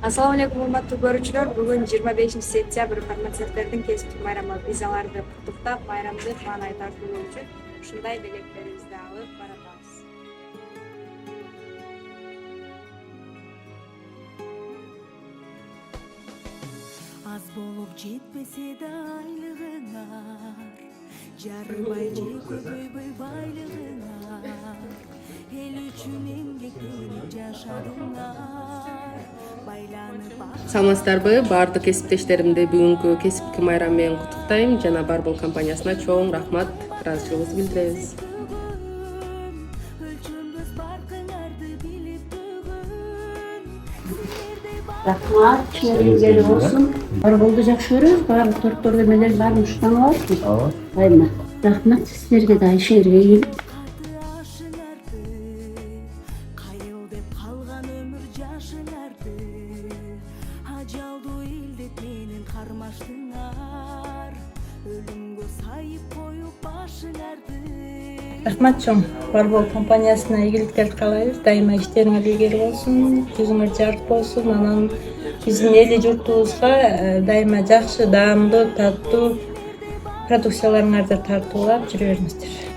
Assalamu alaikum урматтуу көрүүчүлөр. Бүгүн 25 сентябрь фармацевттердин кесиптик майрамы. Биз аларды куттуктап, майрамдык маанай тартуу үчүн ушундай белектерибизди алып баратабыз. Аз болуп жетпесе да айлыгыңар, жарыбай же көбөйбөй байлыгыңар, эл үчүн эмгектенип жашадыңар, байланып Саламатсыздарбы? Баардык кесиптештеримди бүгүнкү кесиптик майрам менен куттуктайм. Жана Барбол компаниясына чоң рахмат, ыраазычылыгыбызды билдиребиз. өлчөмбөс баркыңарды билип бүгүн силердей Рахмат, чөйрөңгөр болсун. Барболду жакшы көрөбүз, баардык торттор эмелер баарын уштанып алыпсыз. Ооба. Рахмат силерге да, ишиңерге ийгилик. ашыңарды, кайыл деп калган өмүр жашыңарды, ажалдуу илдет менен кармаштыңар, өлүмгө сайып коюп башыңарды. Рахмат чоң. Барбол компаниясына ийгиликтерди каалайбыз. Дайыма иштериңер илгери болсун, жүзүңөр жарык болсун. Анан биздин эли журтубузга дайыма жакшы, даамдуу, таттуу продукцияларыңарды тартуулап жүрө бериңиздер.